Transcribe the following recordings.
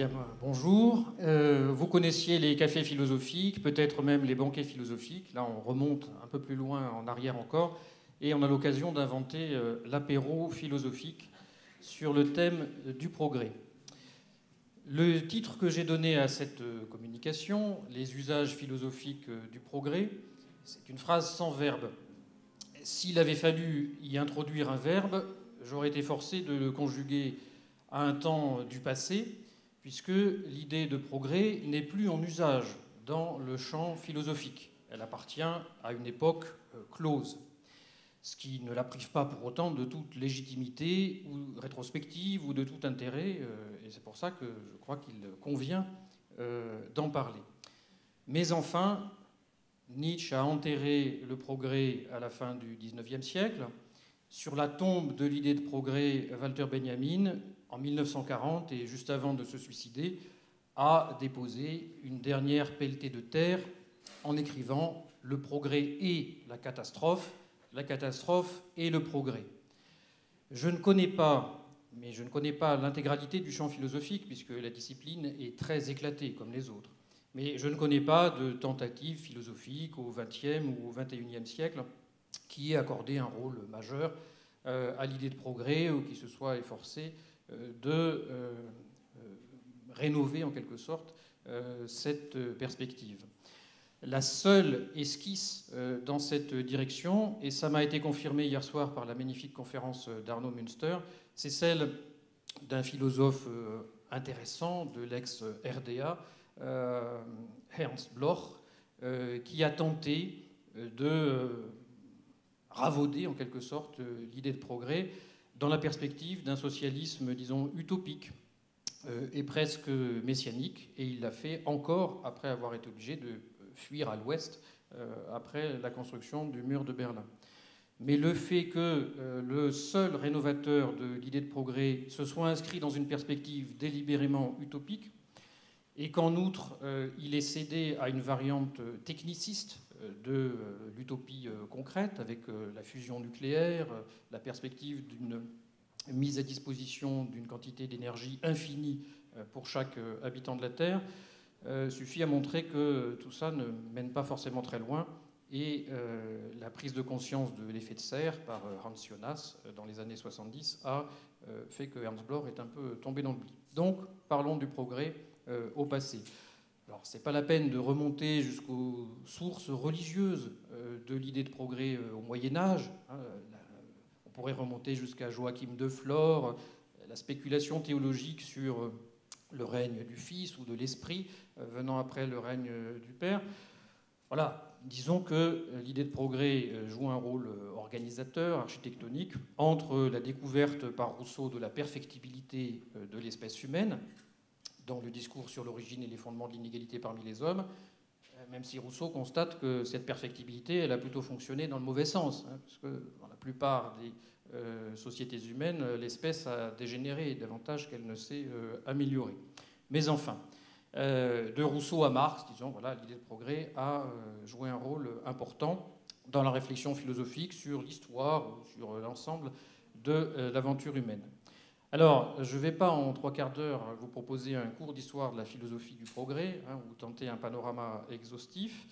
Bien, bonjour. Vous connaissiez les cafés philosophiques, peut-être même les banquets philosophiques. Là, on remonte un peu plus loin en arrière encore, et on a l'occasion d'inventer l'apéro philosophique sur le thème du progrès. Le titre que j'ai donné à cette communication, les usages philosophiques du progrès, c'est une phrase sans verbe. S'il avait fallu y introduire un verbe, j'aurais été forcé de le conjuguer à un temps du passé, puisque l'idée de progrès n'est plus en usage dans le champ philosophique. Elle appartient à une époque close, ce qui ne la prive pas pour autant de toute légitimité ou rétrospective ou de tout intérêt, et c'est pour ça que je crois qu'il convient d'en parler. Mais enfin, Nietzsche a enterré le progrès à la fin du XIXe siècle. Sur la tombe de l'idée de progrès, Walter Benjamin, en 1940, et juste avant de se suicider, a déposé une dernière pelletée de terre en écrivant « Le progrès et la catastrophe et le progrès ». Je ne connais pas l'intégralité du champ philosophique, puisque la discipline est très éclatée, comme les autres. Mais je ne connais pas de tentative philosophique au XXe ou au XXIe siècle qui ait accordé un rôle majeur à l'idée de progrès ou qui se soit efforcé de rénover en quelque sorte cette perspective. La seule esquisse dans cette direction, et ça m'a été confirmé hier soir par la magnifique conférence d'Arnaud Münster, c'est celle d'un philosophe intéressant de l'ex-RDA, Ernst Bloch, qui a tenté de ravauder en quelque sorte l'idée de progrès dans la perspective d'un socialisme, disons, utopique et presque messianique, et il l'a fait encore après avoir été obligé de fuir à l'ouest après la construction du mur de Berlin. Mais le fait que le seul rénovateur de l'idée de progrès se soit inscrit dans une perspective délibérément utopique, et qu'en outre, il est cédé à une variante techniciste de l'utopie concrète, avec la fusion nucléaire, la perspective d'une mise à disposition d'une quantité d'énergie infinie pour chaque habitant de la Terre, suffit à montrer que tout ça ne mène pas forcément très loin. Et la prise de conscience de l'effet de serre par Hans Jonas dans les années 70 a fait que Ernst Bloch est un peu tombé dans l'oubli. Donc, parlons du progrès au passé. Alors, ce n'est pas la peine de remonter jusqu'aux sources religieuses de l'idée de progrès au Moyen-Âge. On pourrait remonter jusqu'à Joachim de Flore, la spéculation théologique sur le règne du Fils ou de l'Esprit venant après le règne du Père. Voilà, disons que l'idée de progrès joue un rôle organisateur, architectonique, entre la découverte par Rousseau de la perfectibilité de l'espèce humaine, dans le discours sur l'origine et les fondements de l'inégalité parmi les hommes, même si Rousseau constate que cette perfectibilité, elle a plutôt fonctionné dans le mauvais sens, parce que dans la plupart des sociétés humaines, l'espèce a dégénéré davantage qu'elle ne s'est améliorée. Mais enfin, de Rousseau à Marx, disons, voilà, l'idée de progrès a joué un rôle important dans la réflexion philosophique sur l'histoire ou sur l'ensemble de l'aventure humaine. Alors, je ne vais pas en 3/4 d'heure vous proposer un cours d'histoire de la philosophie du progrès, ou tenter un panorama exhaustif.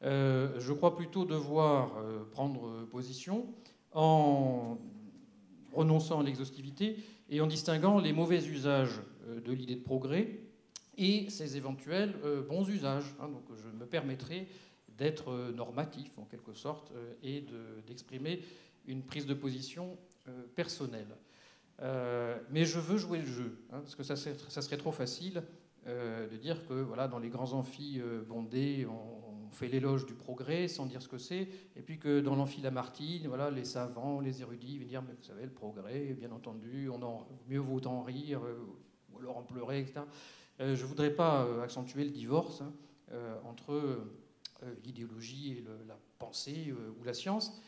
Je crois plutôt devoir prendre position en renonçant à l'exhaustivité et en distinguant les mauvais usages de l'idée de progrès et ses éventuels bons usages. Donc je me permettrai d'être normatif en quelque sorte et d'exprimer une prise de position personnelle. Mais je veux jouer le jeu, parce que ça serait trop facile de dire que voilà, dans les grands amphis bondés, on fait l'éloge du progrès sans dire ce que c'est, et puis que dans l'amphi Lamartine, voilà, les savants, les érudits viennent dire mais vous savez, le progrès, bien entendu, mieux vaut en rire, ou alors en pleurer, etc. Je ne voudrais pas accentuer le divorce entre l'idéologie et la pensée ou la science.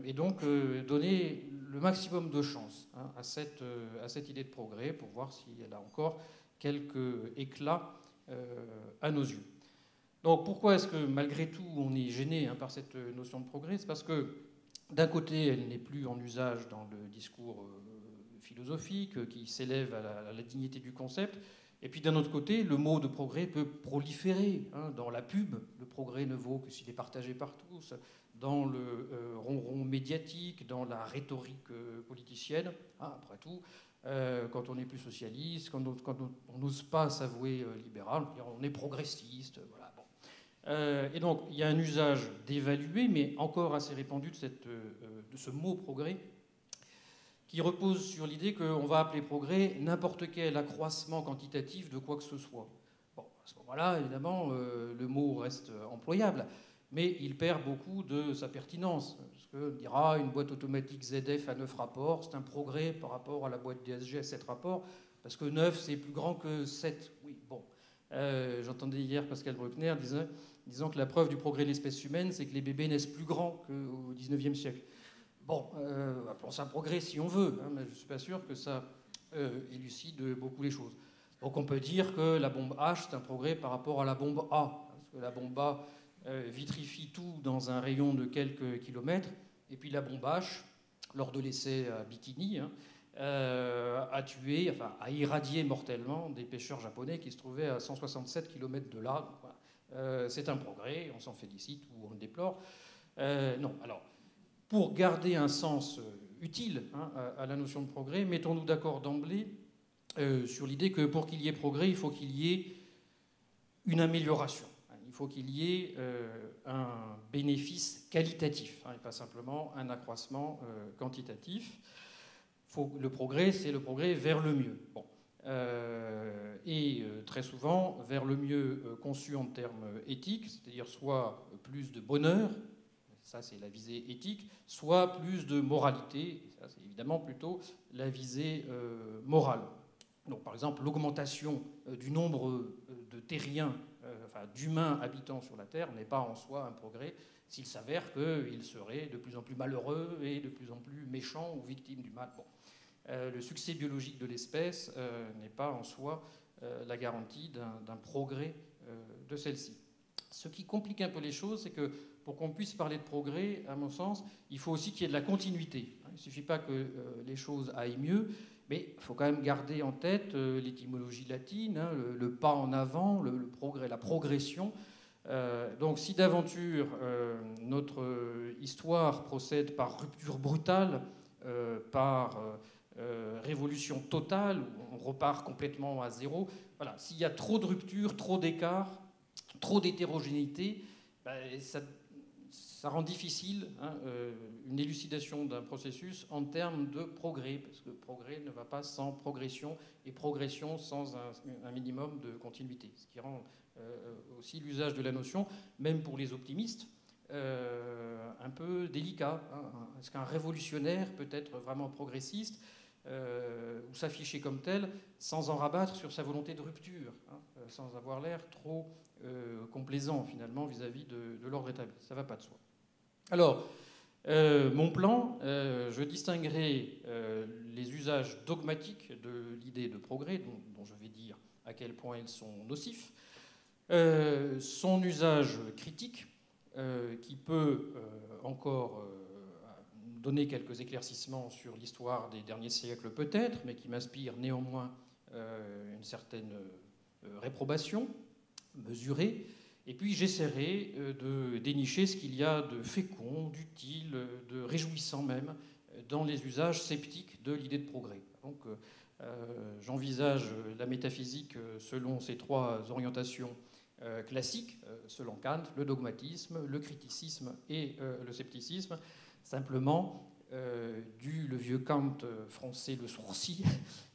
Et donc donner le maximum de chance à cette idée de progrès pour voir si elle a encore quelques éclats à nos yeux. Donc pourquoi est-ce que malgré tout on est gêné par cette notion de progrès ? C'est parce que d'un côté elle n'est plus en usage dans le discours philosophique qui s'élève à la dignité du concept, Et puis d'un autre côté, le mot de progrès peut proliférer. Dans la pub, le progrès ne vaut que s'il est partagé par tous. Dans le ronron médiatique, dans la rhétorique politicienne, après tout, quand on n'est plus socialiste, quand on n'ose pas s'avouer libéral, on est progressiste. Voilà, bon. Et donc il y a un usage dévalué, mais encore assez répandu de ce mot progrès, qui repose sur l'idée qu'on va appeler progrès n'importe quel accroissement quantitatif de quoi que ce soit. Bon, à ce moment-là, évidemment, le mot reste employable, mais il perd beaucoup de sa pertinence. Parce qu'on dira une boîte automatique ZF à 9 rapports, c'est un progrès par rapport à la boîte DSG à 7 rapports, parce que 9, c'est plus grand que 7. Oui, bon. J'entendais hier Pascal Bruckner disant que la preuve du progrès de l'espèce humaine, c'est que les bébés naissent plus grands qu'au XIXe siècle. Bon, appelons ça progrès si on veut, mais je ne suis pas sûr que ça élucide beaucoup les choses. Donc on peut dire que la bombe H, c'est un progrès par rapport à la bombe A, parce que la bombe A vitrifie tout dans un rayon de quelques kilomètres, et puis la bombe H, lors de l'essai à Bikini, a tué, enfin a irradié mortellement des pêcheurs japonais qui se trouvaient à 167 km de là. Voilà. C'est un progrès, on s'en félicite ou on le déplore. Non, alors... Pour garder un sens utile à la notion de progrès, mettons-nous d'accord d'emblée sur l'idée que pour qu'il y ait progrès, il faut qu'il y ait une amélioration. Il faut qu'il y ait un bénéfice qualitatif, et pas simplement un accroissement quantitatif. Le progrès, c'est le progrès vers le mieux. Bon. Et très souvent vers le mieux conçu en termes éthiques, c'est-à-dire soit plus de bonheur, ça c'est la visée éthique, soit plus de moralité, et ça c'est évidemment plutôt la visée morale. Donc par exemple l'augmentation du nombre de terriens, enfin d'humains habitant sur la Terre n'est pas en soi un progrès s'il s'avère qu'ils seraient de plus en plus malheureux et de plus en plus méchants ou victimes du mal. Bon. Le succès biologique de l'espèce n'est pas en soi la garantie d'un progrès de celle-ci. Ce qui complique un peu les choses, c'est que pour qu'on puisse parler de progrès, à mon sens, il faut aussi qu'il y ait de la continuité. Il ne suffit pas que les choses aillent mieux, mais il faut quand même garder en tête l'étymologie latine, le pas en avant, le progrès, la progression. Donc si d'aventure notre histoire procède par rupture brutale, par révolution totale, où on repart complètement à zéro, voilà. S'il y a trop de ruptures, trop d'écarts, trop d'hétérogénéité, ça rend difficile une élucidation d'un processus en termes de progrès, parce que progrès ne va pas sans progression, et progression sans un minimum de continuité, ce qui rend aussi l'usage de la notion, même pour les optimistes, un peu délicat. Est-ce qu'un révolutionnaire peut être vraiment progressiste ou s'afficher comme tel sans en rabattre sur sa volonté de rupture, sans avoir l'air trop complaisant finalement vis-à-vis de l'ordre établi. Ça ne va pas de soi. Alors, mon plan, je distinguerai les usages dogmatiques de l'idée de progrès, dont je vais dire à quel point ils sont nocifs, son usage critique, qui peut encore donner quelques éclaircissements sur l'histoire des derniers siècles peut-être, mais qui m'inspire néanmoins une certaine réprobation mesurée. Et puis j'essaierai de dénicher ce qu'il y a de fécond, d'utile, de réjouissant même dans les usages sceptiques de l'idée de progrès. Donc j'envisage la métaphysique selon ces trois orientations classiques, selon Kant, le dogmatisme, le criticisme et le scepticisme. Simplement, le vieux Kant fronçait le sourcil,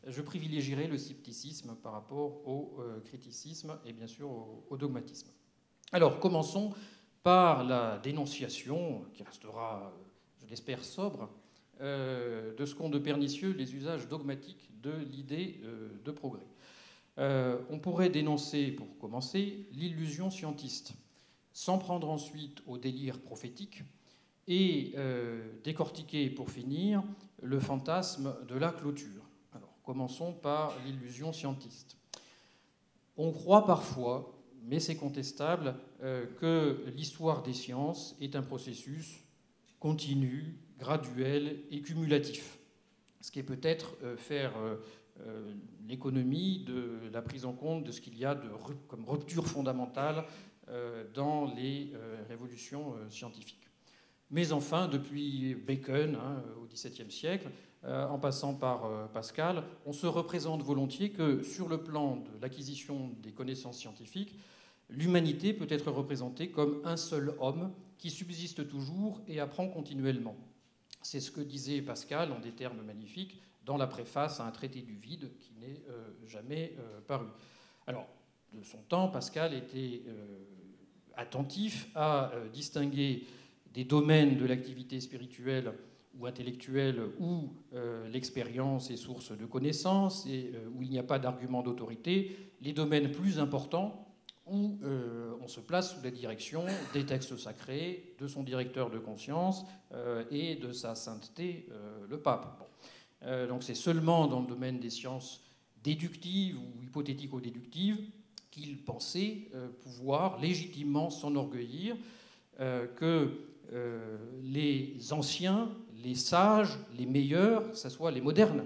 je privilégierai le scepticisme par rapport au criticisme et bien sûr au dogmatisme. Alors, commençons par la dénonciation, qui restera, je l'espère, sobre, de ce qu'ont de pernicieux les usages dogmatiques de l'idée de progrès. On pourrait dénoncer, pour commencer, l'illusion scientiste, sans prendre ensuite au délire prophétique, et décortiquer, pour finir, le fantasme de la clôture. Alors, commençons par l'illusion scientiste. On croit parfois, mais c'est contestable, que l'histoire des sciences est un processus continu, graduel et cumulatif. Ce qui est peut-être faire l'économie de la prise en compte de ce qu'il y a comme rupture fondamentale dans les révolutions scientifiques. Mais enfin, depuis Bacon, au XVIIe siècle, en passant par Pascal, on se représente volontiers que sur le plan de l'acquisition des connaissances scientifiques, l'humanité peut être représentée comme un seul homme qui subsiste toujours et apprend continuellement. C'est ce que disait Pascal en des termes magnifiques dans la préface à un traité du vide qui n'est jamais paru. Alors, de son temps, Pascal était attentif à distinguer des domaines de l'activité spirituelle ou intellectuelle où l'expérience est source de connaissances et où il n'y a pas d'argument d'autorité, les domaines plus importants où on se place sous la direction des textes sacrés, de son directeur de conscience et de sa sainteté, le pape. Bon. Donc c'est seulement dans le domaine des sciences déductives ou hypothético-déductives qu'il pensait pouvoir légitimement s'enorgueillir que les anciens, les sages, les meilleurs, ce soit les modernes,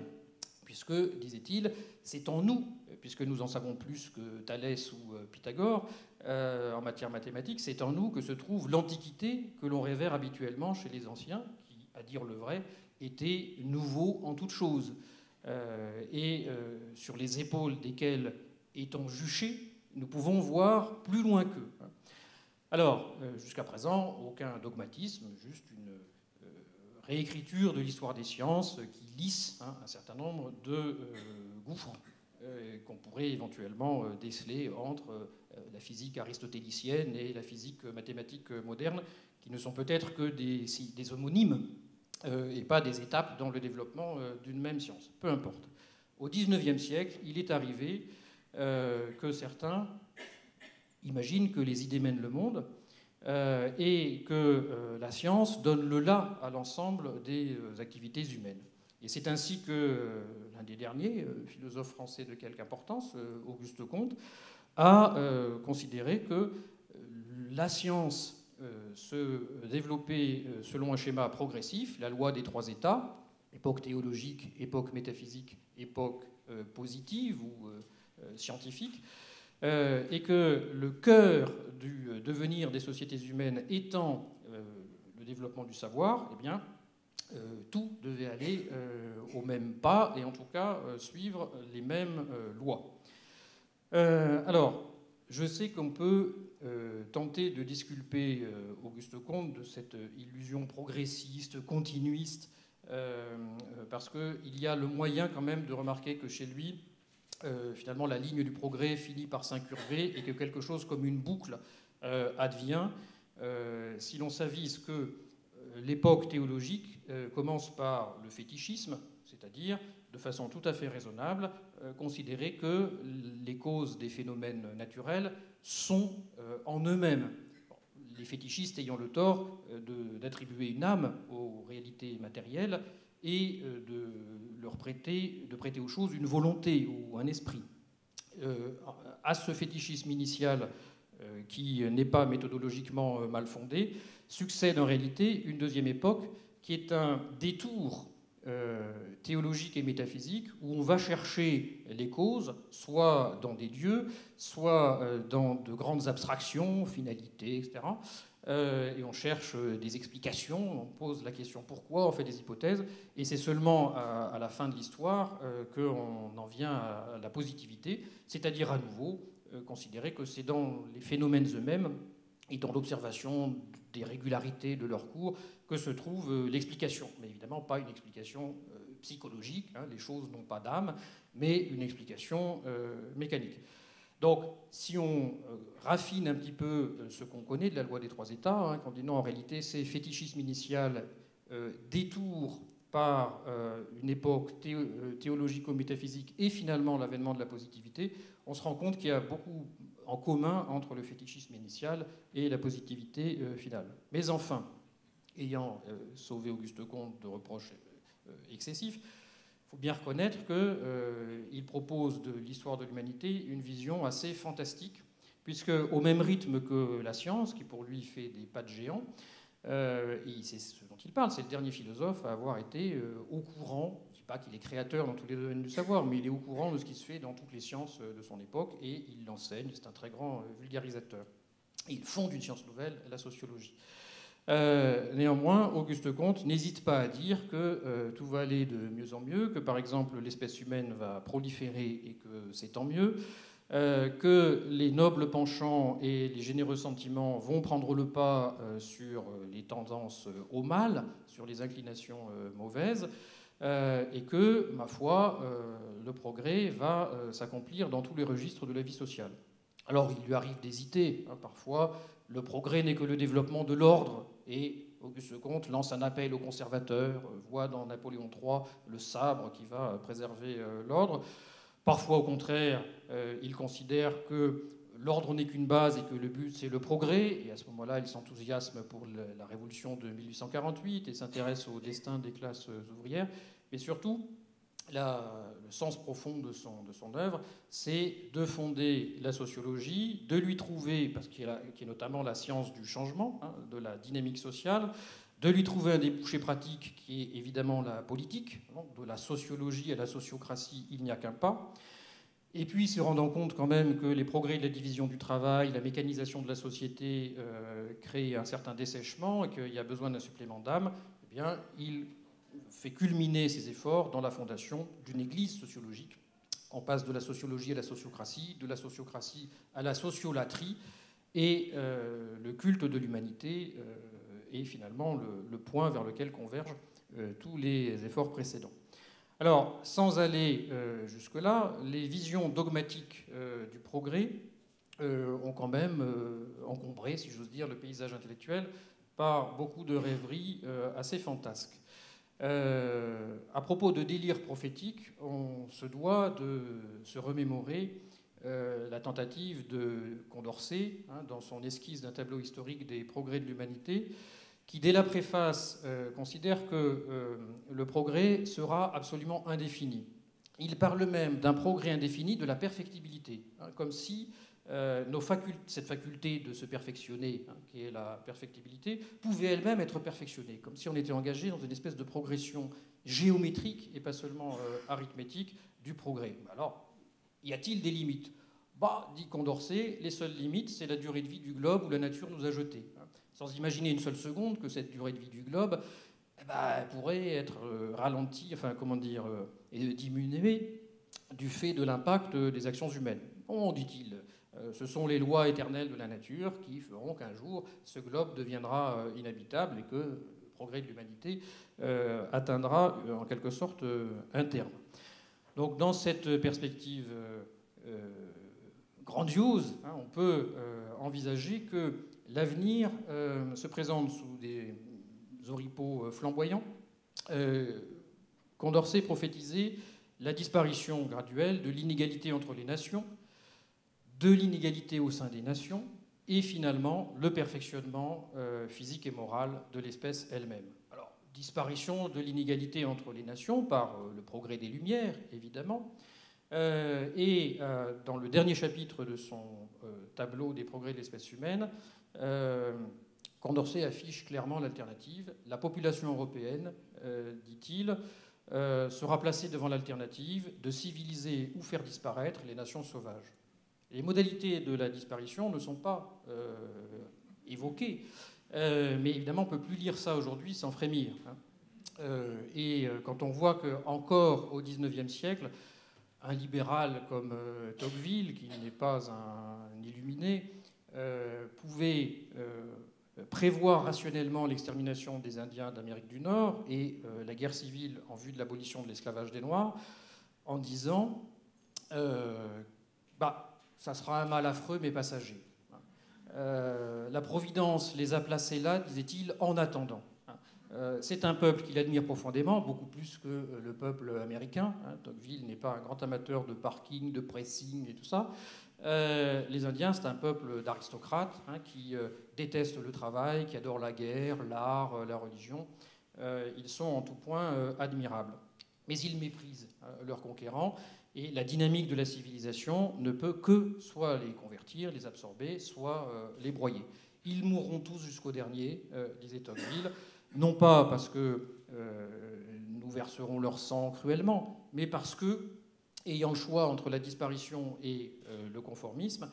puisque, disait-il, c'est en nous, puisque nous en savons plus que Thalès ou Pythagore en matière mathématique, c'est en nous que se trouve l'antiquité que l'on révère habituellement chez les anciens, qui, à dire le vrai, étaient nouveaux en toutes choses, et sur les épaules desquels, étant juchés, nous pouvons voir plus loin qu'eux. Alors, jusqu'à présent, aucun dogmatisme, juste une réécriture de l'histoire des sciences qui lisse un certain nombre de gouffres qu'on pourrait éventuellement déceler entre la physique aristotélicienne et la physique mathématique moderne, qui ne sont peut-être que des homonymes et pas des étapes dans le développement d'une même science. Peu importe. Au XIXe siècle, il est arrivé que certains imaginent que les idées mènent le monde et que la science donne le là à l'ensemble des activités humaines. Et c'est ainsi que l'un des derniers, philosophe français de quelque importance, Auguste Comte, a considéré que la science se développait selon un schéma progressif, la loi des trois états, époque théologique, époque métaphysique, époque positive ou scientifique, et que le cœur du devenir des sociétés humaines étant le développement du savoir, eh bien, tout devait aller au même pas et en tout cas suivre les mêmes lois. Alors, je sais qu'on peut tenter de disculper Auguste Comte de cette illusion progressiste, continuiste, parce qu'il y a le moyen quand même de remarquer que chez lui, finalement, la ligne du progrès finit par s'incurver et que quelque chose comme une boucle advient si l'on s'avise que l'époque théologique commence par le fétichisme, c'est-à-dire, de façon tout à fait raisonnable, considérer que les causes des phénomènes naturels sont en eux-mêmes. Bon, les fétichistes ayant le tort d'attribuer une âme aux réalités matérielles et de prêter aux choses une volonté ou un esprit. À ce fétichisme initial, qui n'est pas méthodologiquement mal fondé, succède en réalité une deuxième époque qui est un détour théologique et métaphysique où on va chercher les causes, soit dans des dieux, soit dans de grandes abstractions, finalités, etc. Et on cherche des explications, on pose la question pourquoi, on fait des hypothèses, et c'est seulement à la fin de l'histoire qu'on en vient à la positivité, c'est-à-dire à nouveau considérer que c'est dans les phénomènes eux-mêmes et dans l'observation des régularités de leur cours que se trouve l'explication. Mais évidemment pas une explication psychologique, les choses n'ont pas d'âme, mais une explication mécanique. Donc, si on raffine un petit peu ce qu'on connaît de la loi des trois états, qu'on dit non, en réalité, c'est fétichisme initial, détour par une époque théologico-métaphysique et finalement l'avènement de la positivité, on se rend compte qu'il y a beaucoup en commun entre le fétichisme initial et la positivité finale. Mais enfin, ayant sauvé Auguste Comte de reproches excessifs, il faut bien reconnaître qu'il propose de l'histoire de l'humanité une vision assez fantastique, puisque au même rythme que la science, qui pour lui fait des pas de géant, et c'est ce dont il parle, c'est le dernier philosophe à avoir été au courant, pas qu'il est créateur dans tous les domaines du savoir, mais il est au courant de ce qui se fait dans toutes les sciences de son époque et il l'enseigne. C'est un très grand vulgarisateur. Il fonde une science nouvelle, la sociologie. Néanmoins, Auguste Comte n'hésite pas à dire que tout va aller de mieux en mieux, que par exemple l'espèce humaine va proliférer et que c'est tant mieux, que les nobles penchants et les généreux sentiments vont prendre le pas sur les tendances au mal, sur les inclinations mauvaises, et que, ma foi, le progrès va s'accomplir dans tous les registres de la vie sociale. Alors, il lui arrive d'hésiter, hein, parfois. Le progrès n'est que le développement de l'ordre, et Auguste Comte lance un appel aux conservateurs, voit dans Napoléon III le sabre qui va préserver l'ordre. Parfois, au contraire, il considère que l'ordre n'est qu'une base et que le but, c'est le progrès. Et à ce moment-là, il s'enthousiasme pour la révolution de 1848 et s'intéresse au destin des classes ouvrières. Mais surtout, le sens profond de son œuvre, c'est de fonder la sociologie, de lui trouver, parce qui est notamment la science du changement, hein, de la dynamique sociale, de lui trouver un débouché pratique qui est évidemment la politique. De la sociologie à la sociocratie, il n'y a qu'un pas. Et puis, se rendant compte quand même que les progrès de la division du travail, la mécanisation de la société créent un certain dessèchement et qu'il y a besoin d'un supplément d'âme, eh bien, il fait culminer ses efforts dans la fondation d'une église sociologique. On passe de la sociologie à la sociocratie, de la sociocratie à la sociolatrie, et le culte de l'humanité est finalement le point vers lequel convergent tous les efforts précédents. Alors, sans aller jusque-là, les visions dogmatiques du progrès ont quand même encombré, si j'ose dire, le paysage intellectuel par beaucoup de rêveries assez fantasques. À propos de délire prophétique, on se doit de se remémorer la tentative de Condorcet, hein, dans son esquisse d'un tableau historique des progrès de l'humanité, qui, dès la préface, considère que le progrès sera absolument indéfini. Il parle même d'un progrès indéfini de la perfectibilité, hein, comme si cette faculté de se perfectionner, hein, qui est la perfectibilité, pouvait elle-même être perfectionnée, comme si on était engagé dans une espèce de progression géométrique et pas seulement arithmétique du progrès. Alors, y a-t-il des limites ? Dit Condorcet, les seules limites, c'est la durée de vie du globe où la nature nous a jetés. Sans imaginer une seule seconde que cette durée de vie du globe pourrait être ralentie, et diminuée du fait de l'impact des actions humaines. Bon, dit-il, ce sont les lois éternelles de la nature qui feront qu'un jour, ce globe deviendra inhabitable et que le progrès de l'humanité atteindra en quelque sorte un terme. Donc, dans cette perspective grandiose, hein, on peut envisager que l'avenir se présente sous des oripeaux flamboyants. Condorcet prophétisait la disparition graduelle de l'inégalité entre les nations, de l'inégalité au sein des nations, et finalement le perfectionnement physique et moral de l'espèce elle-même. Alors, disparition de l'inégalité entre les nations par le progrès des Lumières, évidemment, et dans le dernier chapitre de son tableau des progrès de l'espèce humaine, Condorcet affiche clairement l'alternative. La population européenne, dit-il, sera placée devant l'alternative de civiliser ou faire disparaître les nations sauvages. Les modalités de la disparition ne sont pas évoquées, mais évidemment, on ne peut plus lire ça aujourd'hui sans frémir. Et quand on voit qu'encore au XIXe siècle, un libéral comme Tocqueville, qui n'est pas un illuminé, pouvait prévoir rationnellement l'extermination des Indiens d'Amérique du Nord et la guerre civile en vue de l'abolition de l'esclavage des Noirs, en disant ça sera un mal affreux mais passager. La Providence les a placés là, disait-il, en attendant. C'est un peuple qu'il admire profondément, beaucoup plus que le peuple américain. Tocqueville n'est pas un grand amateur de parking, de pressing et tout ça. Les Indiens, c'est un peuple d'aristocrates qui détestent le travail, qui adorent la guerre, l'art, la religion. Ils sont en tout point admirables. Mais ils méprisent leurs conquérants et la dynamique de la civilisation ne peut que soit les convertir, les absorber, soit les broyer. Ils mourront tous jusqu'au dernier, disait Tocqueville. non pas parce que nous verserons leur sang cruellement, mais parce que, ayant le choix entre la disparition et le conformisme,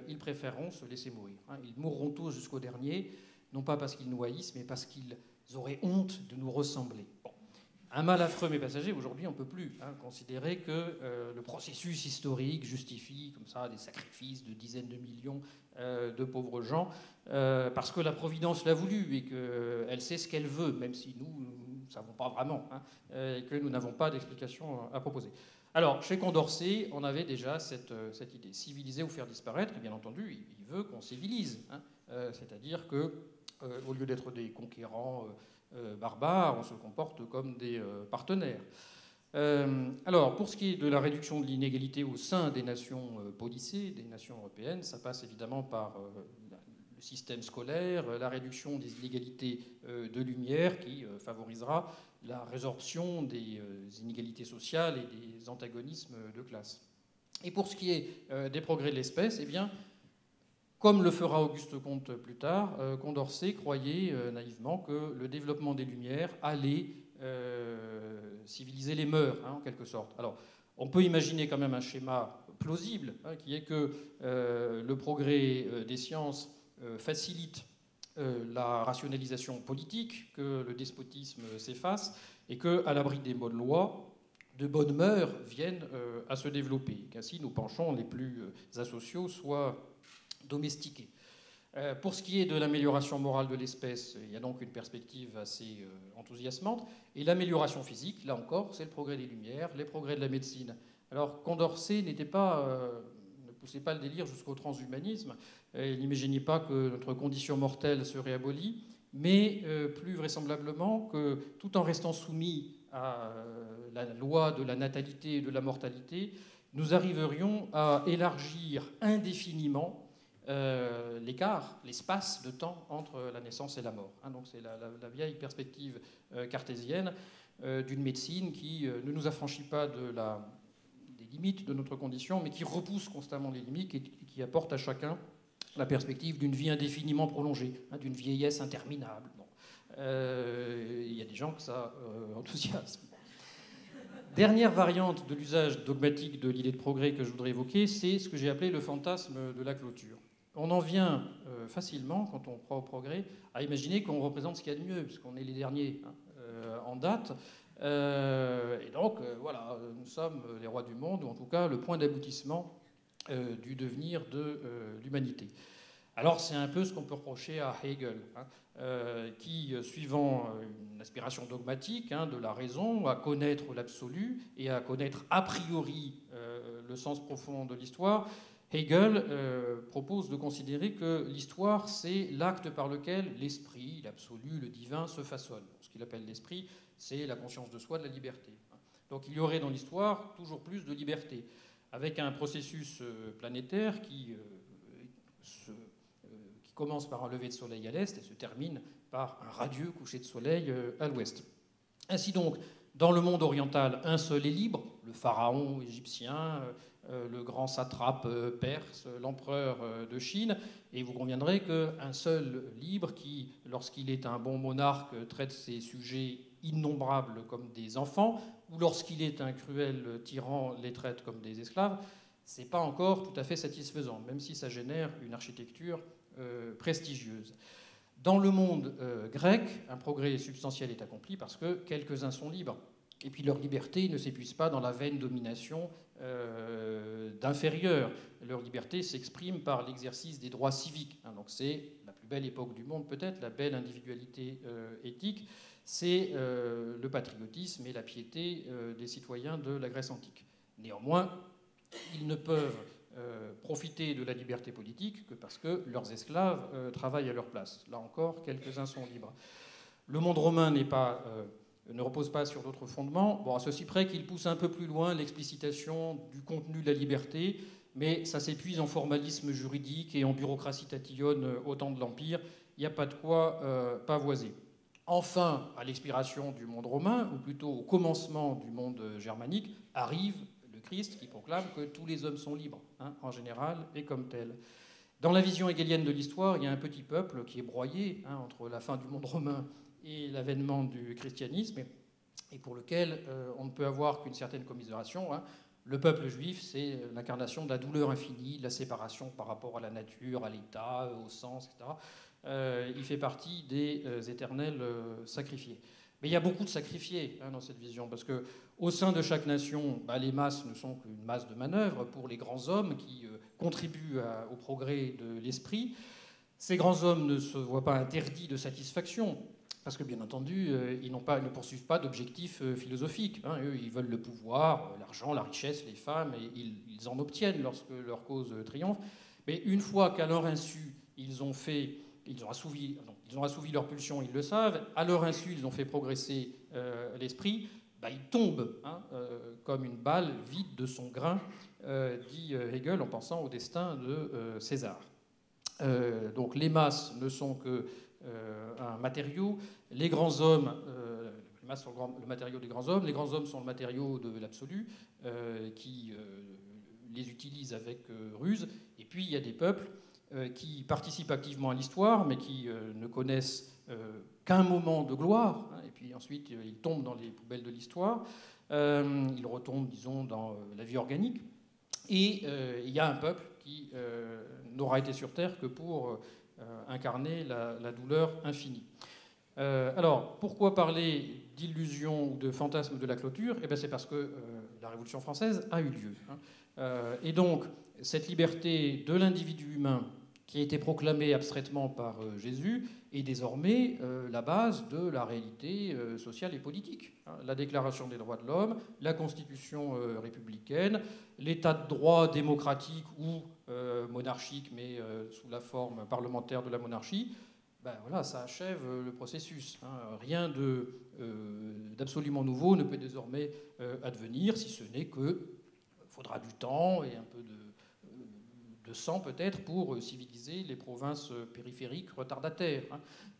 ils préféreront se laisser mourir. Ils mourront tous jusqu'au dernier, non pas parce qu'ils nous haïssent, mais parce qu'ils auraient honte de nous ressembler. Bon. Un mal affreux mais passager, aujourd'hui on ne peut plus considérer que le processus historique justifie comme ça des sacrifices de dizaines de millions de pauvres gens, parce que la Providence l'a voulu et qu'elle sait ce qu'elle veut, même si nous ne savons pas vraiment, et que nous n'avons pas d'explication à proposer. Alors, chez Condorcet, on avait déjà cette idée. Civiliser ou faire disparaître, et bien entendu, il veut qu'on civilise. C'est-à-dire qu'au lieu d'être des conquérants barbares, on se comporte comme des partenaires. Alors, pour ce qui est de la réduction de l'inégalité au sein des nations policées, des nations européennes, ça passe évidemment par le système scolaire, la réduction des inégalités de lumière qui favorisera la résorption des inégalités sociales et des antagonismes de classe. Et pour ce qui est des progrès de l'espèce, eh bien, comme le fera Auguste Comte plus tard, Condorcet croyait naïvement que le développement des Lumières allait civiliser les mœurs, en quelque sorte. Alors, on peut imaginer quand même un schéma plausible, qui est que le progrès des sciences facilite la rationalisation politique, que le despotisme s'efface et qu'à l'abri des bonnes lois, de bonnes mœurs viennent à se développer, qu'ainsi nos penchants les plus asociaux soient domestiqués. Pour ce qui est de l'amélioration morale de l'espèce, il y a donc une perspective assez enthousiasmante. Et l'amélioration physique, là encore, c'est le progrès des Lumières, les progrès de la médecine. Alors Condorcet ne poussait pas le délire jusqu'au transhumanisme. Il n'imaginait pas que notre condition mortelle serait abolie, mais plus vraisemblablement que tout en restant soumis à la loi de la natalité et de la mortalité, nous arriverions à élargir indéfiniment l'écart, l'espace de temps entre la naissance et la mort. Donc c'est la vieille perspective cartésienne d'une médecine qui ne nous affranchit pas des limites de notre condition, mais qui repousse constamment les limites et qui apporte à chacun la perspective d'une vie indéfiniment prolongée, d'une vieillesse interminable. Bon. Il y a des gens que ça enthousiasme. Dernière variante de l'usage dogmatique de l'idée de progrès que je voudrais évoquer, c'est ce que j'ai appelé le fantasme de la clôture. On en vient facilement, quand on croit au progrès, à imaginer qu'on représente ce qu'il y a de mieux, puisqu'on est les derniers en date. Et donc, voilà, nous sommes les rois du monde, ou en tout cas le point d'aboutissement du devenir de l'humanité. Alors, c'est un peu ce qu'on peut reprocher à Hegel, qui, suivant une aspiration dogmatique de la raison, à connaître l'absolu et à connaître a priori le sens profond de l'histoire, Hegel propose de considérer que l'histoire, c'est l'acte par lequel l'esprit, l'absolu, le divin se façonne. Ce qu'il appelle l'esprit, c'est la conscience de soi, de la liberté. Donc il y aurait dans l'histoire toujours plus de liberté, avec un processus planétaire qui commence par un lever de soleil à l'est et se termine par un radieux coucher de soleil à l'ouest. Ainsi donc, dans le monde oriental, un seul est libre, le pharaon égyptien, le grand satrape perse, l'empereur de Chine, et vous conviendrez qu'un seul libre qui, lorsqu'il est un bon monarque, traite ses sujets innombrables comme des enfants, ou lorsqu'il est un cruel tyran, les traite comme des esclaves, c'est pas encore tout à fait satisfaisant, même si ça génère une architecture prestigieuse. Dans le monde grec, un progrès substantiel est accompli parce que quelques-uns sont libres. Et puis leur liberté ne s'épuise pas dans la vaine domination d'inférieurs. Leur liberté s'exprime par l'exercice des droits civiques. Donc c'est la plus belle époque du monde peut-être, la belle individualité éthique. C'est le patriotisme et la piété des citoyens de la Grèce antique. Néanmoins, ils ne peuvent profiter de la liberté politique que parce que leurs esclaves travaillent à leur place. Là encore, quelques-uns sont libres. Le monde romain ne repose pas sur d'autres fondements. Bon, à ceci près qu'il pousse un peu plus loin l'explicitation du contenu de la liberté, mais ça s'épuise en formalisme juridique et en bureaucratie tatillonne au temps de l'Empire. Il n'y a pas de quoi pavoiser. Enfin, à l'expiration du monde romain, ou plutôt au commencement du monde germanique, arrive le Christ qui proclame que tous les hommes sont libres, en général, et comme tels. Dans la vision hegelienne de l'histoire, il y a un petit peuple qui est broyé entre la fin du monde romain et l'avènement du christianisme, et pour lequel on ne peut avoir qu'une certaine commisération. Le peuple juif, c'est l'incarnation de la douleur infinie, de la séparation par rapport à la nature, à l'État, au sens, etc. Il fait partie des éternels sacrifiés. Mais il y a beaucoup de sacrifiés dans cette vision, parce qu'au sein de chaque nation, les masses ne sont qu'une masse de manœuvre pour les grands hommes qui contribuent au progrès de l'esprit. Ces grands hommes ne se voient pas interdits de satisfaction, parce que, bien entendu, ils ne poursuivent pas d'objectifs philosophiques. Eux, ils veulent le pouvoir, l'argent, la richesse, les femmes, et ils en obtiennent lorsque leur cause triomphe. Mais une fois qu'à leur insu, ils ont assouvi leurs pulsions, ils le savent, à leur insu, ils ont fait progresser l'esprit, ils tombent comme une balle vide de son grain, dit Hegel en pensant au destin de César. Donc les masses ne sont que un matériau. Les grands hommes, les masses sont le matériau des grands hommes. Les grands hommes sont le matériau de l'absolu qui les utilise avec ruse. Et puis il y a des peuples qui participent activement à l'histoire, mais qui ne connaissent qu'un moment de gloire. Et puis ensuite ils tombent dans les poubelles de l'histoire. Ils retombent, disons, dans la vie organique. Et il y a un peuple qui n'aura été sur Terre que pour incarner la douleur infinie. Alors, pourquoi parler d'illusion ou de fantasme de la clôture ? C'est parce que la Révolution française a eu lieu. Et donc, cette liberté de l'individu humain qui a été proclamée abstraitement par Jésus est désormais la base de la réalité sociale et politique. La Déclaration des droits de l'homme, la Constitution républicaine, l'état de droit démocratique ou monarchique, mais sous la forme parlementaire de la monarchie, ça achève le processus. Rien d'absolument nouveau ne peut désormais advenir, si ce n'est qu'il faudra du temps et un peu de sang peut-être pour civiliser les provinces périphériques retardataires.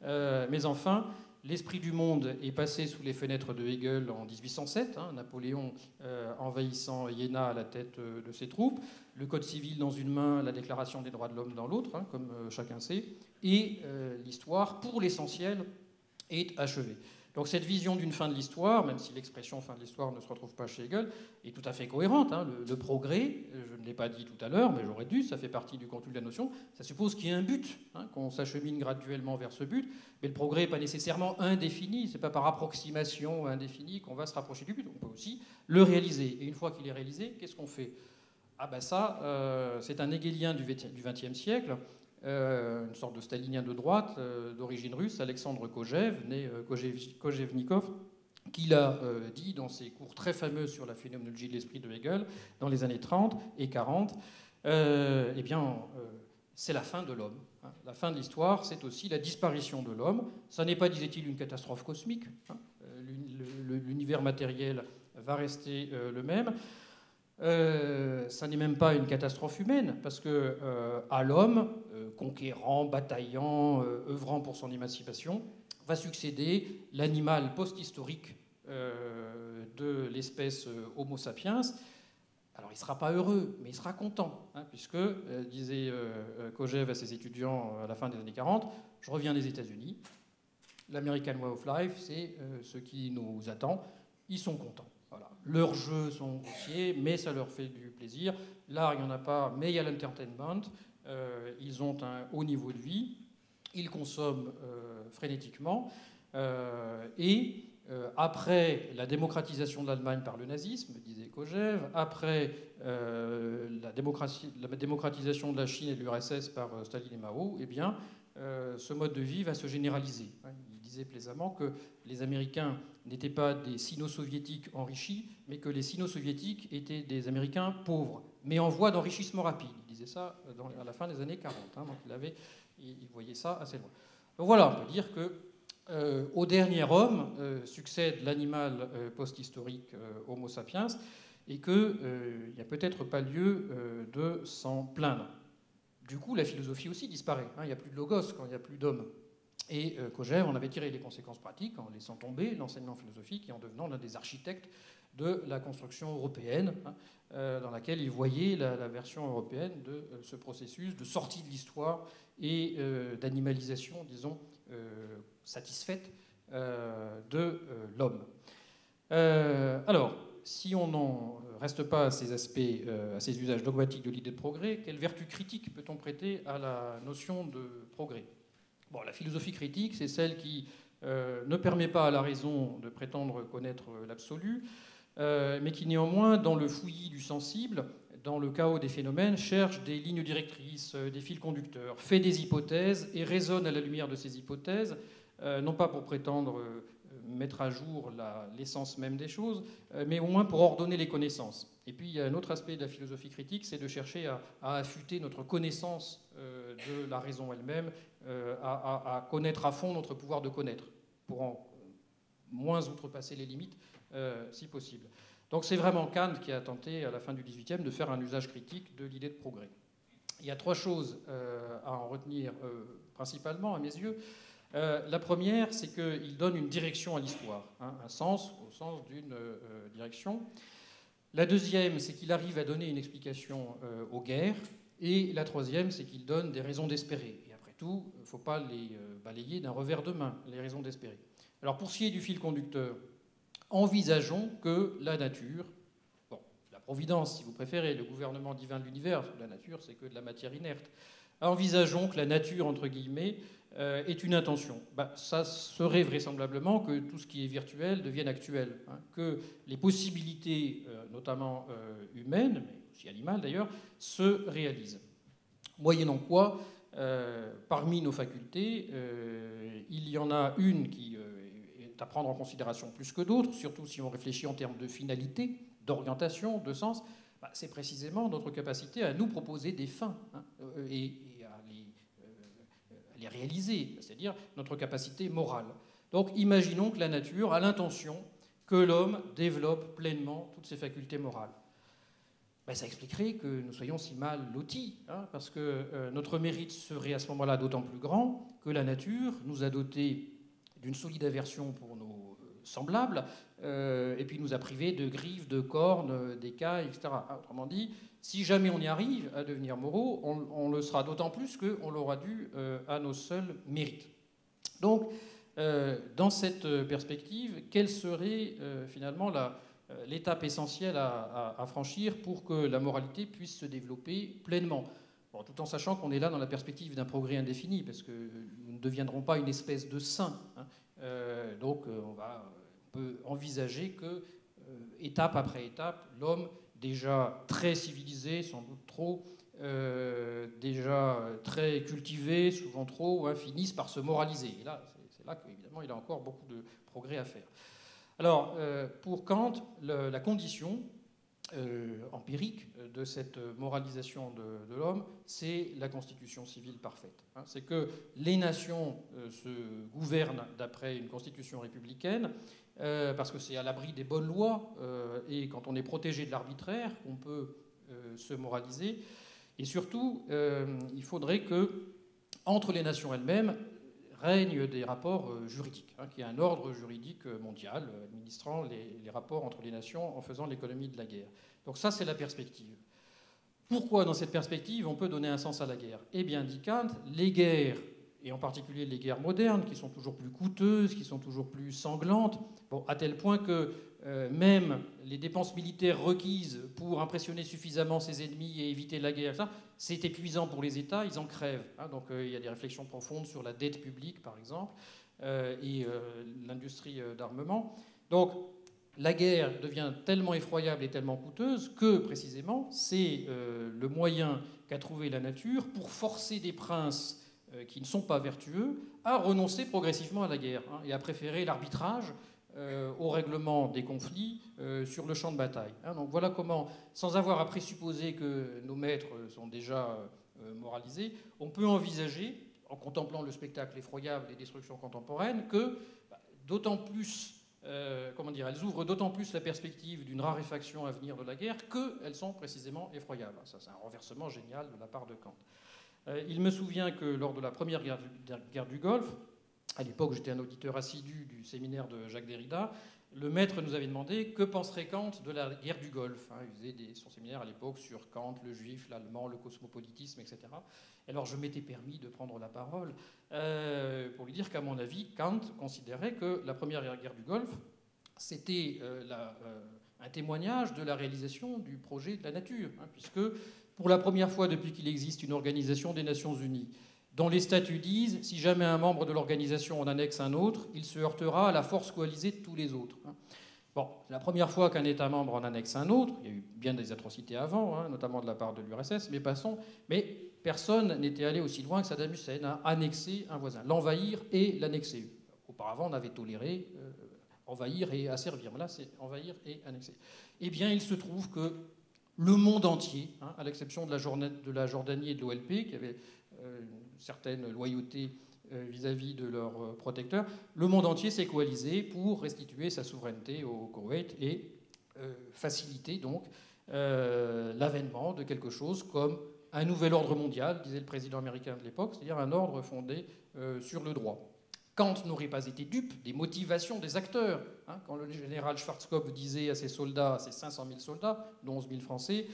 Mais enfin, l'esprit du monde est passé sous les fenêtres de Hegel en 1807, Napoléon envahissant Iéna à la tête de ses troupes, le Code civil dans une main, la Déclaration des droits de l'homme dans l'autre, comme chacun sait, et l'histoire, pour l'essentiel, est achevée. Donc cette vision d'une fin de l'histoire, même si l'expression fin de l'histoire ne se retrouve pas chez Hegel, est tout à fait cohérente. Le progrès, je ne l'ai pas dit tout à l'heure, mais j'aurais dû, ça fait partie du contenu de la notion, ça suppose qu'il y ait un but, qu'on s'achemine graduellement vers ce but, mais le progrès n'est pas nécessairement indéfini, c'est pas par approximation indéfinie qu'on va se rapprocher du but, on peut aussi le réaliser. Et une fois qu'il est réalisé, qu'est-ce qu'on fait ? C'est un hegelien du XXe siècle, une sorte de stalinien de droite, d'origine russe, Alexandre Kojève, né Kojèvnikov, qui l'a dit dans ses cours très fameux sur la phénoménologie de l'esprit de Hegel dans les années 30 et 40. C'est la fin de l'homme. La fin de l'histoire, c'est aussi la disparition de l'homme. Ça n'est pas, disait-il, une catastrophe cosmique. L'univers matériel va rester le même. Ça n'est même pas une catastrophe humaine, parce que à l'homme, conquérant, bataillant, œuvrant pour son émancipation, va succéder l'animal post-historique de l'espèce Homo sapiens. Alors il ne sera pas heureux, mais il sera content, puisque, disait Kojève à ses étudiants à la fin des années 40, je reviens des États-Unis, l'American Way of Life, c'est ce qui nous attend, ils sont contents. Voilà. Leurs jeux sont grossiers, mais ça leur fait du plaisir. L'art, il n'y en a pas, mais il y a l'entertainment. Ils ont un haut niveau de vie. Ils consomment frénétiquement. Après la démocratisation de l'Allemagne par le nazisme, disait Kojève, après la démocratisation de la Chine et de l'URSS par Staline et Mao, ce mode de vie va se généraliser. Il disait plaisamment que les Américains n'étaient pas des Sino-soviétiques enrichis, mais que les Sino-soviétiques étaient des Américains pauvres, mais en voie d'enrichissement rapide. Il disait ça à la fin des années 40, donc il voyait ça assez loin. Donc voilà, on peut dire qu'au dernier homme succède l'animal post-historique Homo sapiens, et qu'il n'y a peut-être pas lieu de s'en plaindre. Du coup, la philosophie aussi disparaît. Il n'y a plus de logos quand il n'y a plus d'homme. Et Kojève en avait tiré les conséquences pratiques en laissant tomber l'enseignement philosophique et en devenant l'un des architectes de la construction européenne, dans laquelle il voyait la version européenne de ce processus de sortie de l'histoire et d'animalisation, disons, satisfaite de l'homme. Alors, si on n'en reste pas à ces aspects, à ces usages dogmatiques de l'idée de progrès, quelle vertu critique peut-on prêter à la notion de progrès ? Bon, la philosophie critique, c'est celle qui ne permet pas à la raison de prétendre connaître l'absolu, mais qui néanmoins, dans le fouillis du sensible, dans le chaos des phénomènes, cherche des lignes directrices, des fils conducteurs, fait des hypothèses et raisonne à la lumière de ces hypothèses, non pas pour prétendre mettre à jour l'essence même des choses, mais au moins pour ordonner les connaissances. Et puis il y a un autre aspect de la philosophie critique, c'est de chercher à affûter notre connaissance de la raison elle-même, à connaître à fond notre pouvoir de connaître, pour en moins outrepasser les limites, si possible. Donc c'est vraiment Kant qui a tenté, à la fin du XVIIIe, de faire un usage critique de l'idée de progrès. Il y a trois choses à en retenir principalement, à mes yeux. La première, c'est qu'il donne une direction à l'histoire, un sens au sens d'une direction. La deuxième, c'est qu'il arrive à donner une explication aux guerres. Et la troisième, c'est qu'il donne des raisons d'espérer. Et après tout, il ne faut pas les balayer d'un revers de main, les raisons d'espérer. Alors pour ce qui est du fil conducteur, envisageons que la nature, bon, la providence si vous préférez, le gouvernement divin de l'univers, la nature c'est que de la matière inerte, envisageons que la nature, entre guillemets, est une intention. Ça serait vraisemblablement que tout ce qui est virtuel devienne actuel, que les possibilités, notamment humaines, mais aussi animales d'ailleurs, se réalisent. Moyennant quoi, parmi nos facultés, il y en a une qui est à prendre en considération plus que d'autres, surtout si on réfléchit en termes de finalité, d'orientation, de sens, c'est précisément notre capacité à nous proposer des fins et les réaliser, c'est-à-dire notre capacité morale. Donc imaginons que la nature a l'intention que l'homme développe pleinement toutes ses facultés morales. Ça expliquerait que nous soyons si mal lotis, parce que notre mérite serait à ce moment-là d'autant plus grand que la nature nous a dotés d'une solide aversion pour nos semblables, et puis nous a privés de griffes, de cornes, d'écailles, etc. Autrement dit, si jamais on y arrive à devenir moraux, on le sera d'autant plus qu'on l'aura dû à nos seuls mérites. Donc, dans cette perspective, quelle serait finalement l'étape essentielle à franchir pour que la moralité puisse se développer pleinement ? Bon, tout en sachant qu'on est là dans la perspective d'un progrès indéfini, parce que nous ne deviendrons pas une espèce de saint. Donc, on peut envisager que, étape après étape, l'homme, déjà très civilisé, sans doute trop, déjà très cultivé, souvent trop, finissent par se moraliser. Et là, c'est là qu'évidemment, il a encore beaucoup de progrès à faire. Alors, pour Kant, la condition empirique de cette moralisation de l'homme, c'est la constitution civile parfaite. C'est que les nations se gouvernent d'après une constitution républicaine, parce que c'est à l'abri des bonnes lois, et quand on est protégé de l'arbitraire, on peut se moraliser. Et surtout, il faudrait que, entre les nations elles-mêmes, règnent des rapports juridiques, qu'il y ait un ordre juridique mondial administrant les rapports entre les nations en faisant l'économie de la guerre. Donc ça, c'est la perspective. Pourquoi, dans cette perspective, on peut donner un sens à la guerre ? Eh bien, dit Kant, les guerres, et en particulier les guerres modernes, qui sont toujours plus coûteuses, qui sont toujours plus sanglantes, à tel point que même les dépenses militaires requises pour impressionner suffisamment ses ennemis et éviter la guerre, c'est épuisant pour les États, ils en crèvent. Donc il y a des réflexions profondes sur la dette publique, par exemple, et l'industrie d'armement. Donc la guerre devient tellement effroyable et tellement coûteuse que, précisément, c'est le moyen qu'a trouvé la nature pour forcer des princes qui ne sont pas vertueux à renoncer progressivement à la guerre et à préférer l'arbitrage au règlement des conflits sur le champ de bataille. Donc voilà comment, sans avoir à présupposer que nos maîtres sont déjà moralisés, on peut envisager, en contemplant le spectacle effroyable des destructions contemporaines, que d'autant plus, elles ouvrent d'autant plus la perspective d'une raréfaction à venir de la guerre qu'elles sont précisément effroyables. Ça, c'est un renversement génial de la part de Kant. Il me souvient que lors de la première guerre du Golfe, À l'époque, j'étais un auditeur assidu du séminaire de Jacques Derrida. Le maître nous avait demandé que penserait Kant de la guerre du Golfe. Il faisait son séminaire à l'époque sur Kant, le juif, l'allemand, le cosmopolitisme, etc. Et alors je m'étais permis de prendre la parole pour lui dire qu'à mon avis, Kant considérait que la première guerre du Golfe, c'était un témoignage de la réalisation du projet de la nature, puisque pour la première fois depuis qu'il existe une organisation des Nations Unies, dont les statuts disent, si jamais un membre de l'organisation en annexe un autre, il se heurtera à la force coalisée de tous les autres. Bon, c'est la première fois qu'un État membre en annexe un autre. Il y a eu bien des atrocités avant, notamment de la part de l'URSS, mais passons. Mais personne n'était allé aussi loin que Saddam Hussein à annexer un voisin, l'envahir et l'annexer. Auparavant, on avait toléré envahir et asservir. Mais là, c'est envahir et annexer. Eh bien, il se trouve que le monde entier, à l'exception de la Jordanie et de l'OLP, qui avait une certaine loyauté vis-à-vis de leurs protecteurs, le monde entier s'est coalisé pour restituer sa souveraineté au Koweït et faciliter donc l'avènement de quelque chose comme un nouvel ordre mondial, disait le président américain de l'époque, c'est-à-dire un ordre fondé sur le droit. Kant n'aurait pas été dupe des motivations des acteurs. Quand le général Schwarzkopf disait à ses soldats, à ses 500 000 soldats, dont 11 000 Français,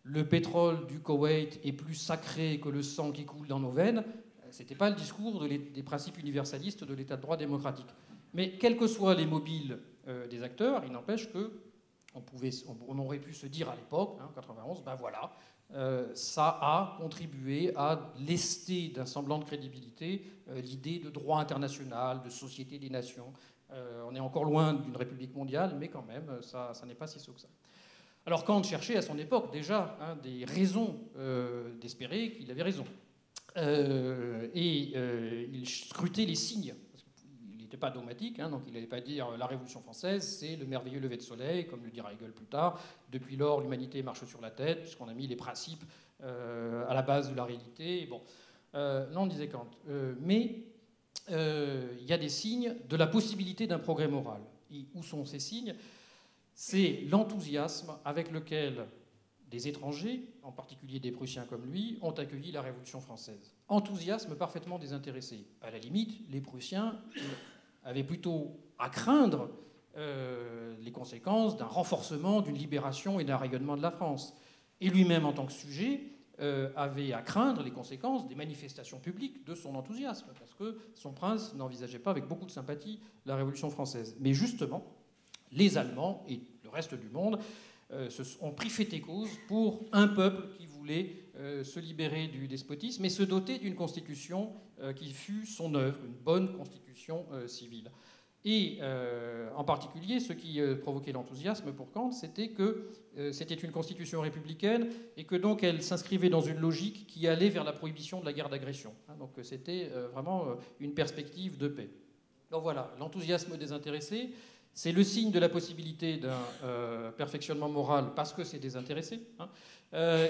le pétrole du Koweït est plus sacré que le sang qui coule dans nos veines, ce n'était pas le discours des principes universalistes de l'état de droit démocratique. Mais quels que soient les mobiles des acteurs, il n'empêche qu'on aurait pu se dire à l'époque, en 91, ben voilà, ça a contribué à lester d'un semblant de crédibilité l'idée de droit international, de société des nations. On est encore loin d'une république mondiale, mais quand même, ça n'est pas si saut que ça. Alors Kant cherchait à son époque déjà des raisons d'espérer qu'il avait raison. Il scrutait les signes. Il n'était pas dogmatique, donc il n'allait pas dire la Révolution française, c'est le merveilleux lever de soleil, comme le dira Hegel plus tard. Depuis lors, l'humanité marche sur la tête, puisqu'on a mis les principes à la base de la réalité. Bon. Non, disait Kant. Mais il y a des signes de la possibilité d'un progrès moral. Et où sont ces signes ? C'est l'enthousiasme avec lequel des étrangers, en particulier des Prussiens comme lui, ont accueilli la Révolution française. Enthousiasme parfaitement désintéressé. À la limite, les Prussiens avaient plutôt à craindre les conséquences d'un renforcement, d'une libération et d'un rayonnement de la France. Et lui-même, en tant que sujet, avait à craindre les conséquences des manifestations publiques de son enthousiasme, parce que son prince n'envisageait pas avec beaucoup de sympathie la Révolution française. Mais justement, les Allemands et le reste du monde ont pris fait et cause pour un peuple qui voulait se libérer du despotisme et se doter d'une constitution qui fût son œuvre, une bonne constitution civile. Et en particulier, ce qui provoquait l'enthousiasme pour Kant, c'était que c'était une constitution républicaine et que donc elle s'inscrivait dans une logique qui allait vers la prohibition de la guerre d'agression. Donc c'était vraiment une perspective de paix. Donc voilà, l'enthousiasme désintéressé, c'est le signe de la possibilité d'un perfectionnement moral parce que c'est désintéressé.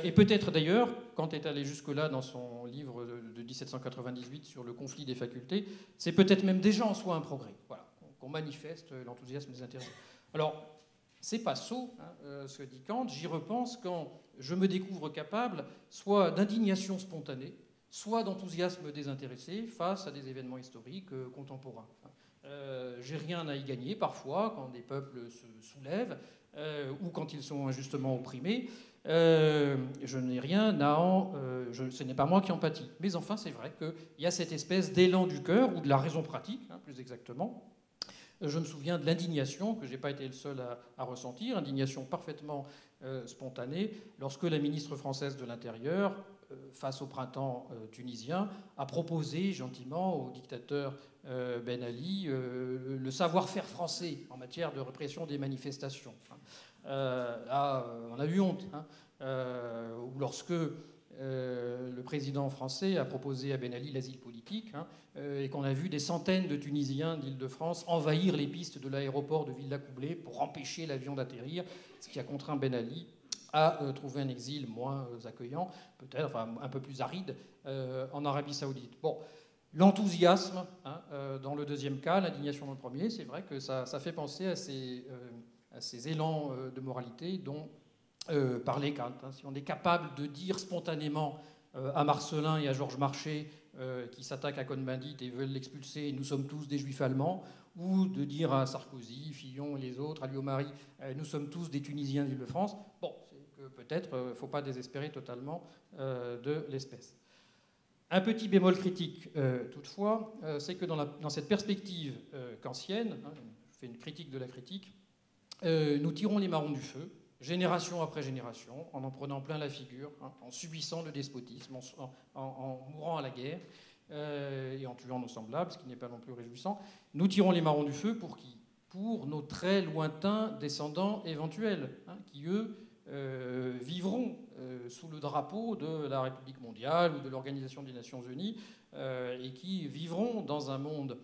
Et peut-être d'ailleurs, Kant est allé jusque-là dans son livre de 1798 sur le conflit des facultés, c'est peut-être même déjà en soi un progrès. Voilà, qu'on manifeste l'enthousiasme désintéressé. Alors, c'est pas sot, ce que dit Kant. J'y repense quand je me découvre capable soit d'indignation spontanée, soit d'enthousiasme désintéressé face à des événements historiques contemporains. J'ai rien à y gagner parfois quand des peuples se soulèvent ou quand ils sont injustement opprimés. Je n'ai rien à ce n'est pas moi qui en pâtis. Mais enfin, c'est vrai qu'il y a cette espèce d'élan du cœur ou de la raison pratique, plus exactement. Je me souviens de l'indignation que je n'ai pas été le seul à ressentir, indignation parfaitement spontanée, lorsque la ministre française de l'Intérieur, face au printemps tunisien, a proposé gentiment au dictateur Ben Ali le savoir-faire français en matière de répression des manifestations. Là, on a eu honte. Ou lorsque le président français a proposé à Ben Ali l'asile politique, et qu'on a vu des centaines de Tunisiens d'Île-de-France envahir les pistes de l'aéroport de Villacoublay pour empêcher l'avion d'atterrir, ce qui a contraint Ben Ali à trouver un exil moins accueillant, peut-être, enfin un peu plus aride, en Arabie Saoudite. Bon, l'enthousiasme, dans le deuxième cas, l'indignation dans le premier, c'est vrai que ça fait penser à ces élans de moralité dont parlait Kant. Si on est capable de dire spontanément à Marcellin et à Georges Marchais qui s'attaquent à Cohn-Bendit et veulent l'expulser, nous sommes tous des juifs allemands, ou de dire à Sarkozy, Fillon et les autres, à Liomari, nous sommes tous des Tunisiens d'Île-de-France. Bon, c'est que peut-être il ne faut pas désespérer totalement de l'espèce. Un petit bémol critique, toutefois, c'est que dans cette perspective kantienne, je fais une critique de la critique, nous tirons les marrons du feu, génération après génération, en prenant plein la figure, en subissant le despotisme, en mourant à la guerre, et en tuant nos semblables, ce qui n'est pas non plus réjouissant. Nous tirons les marrons du feu pour qui? Pour nos très lointains descendants éventuels, qui, eux, vivront sous le drapeau de la République mondiale ou de l'Organisation des Nations Unies, et qui vivront dans un monde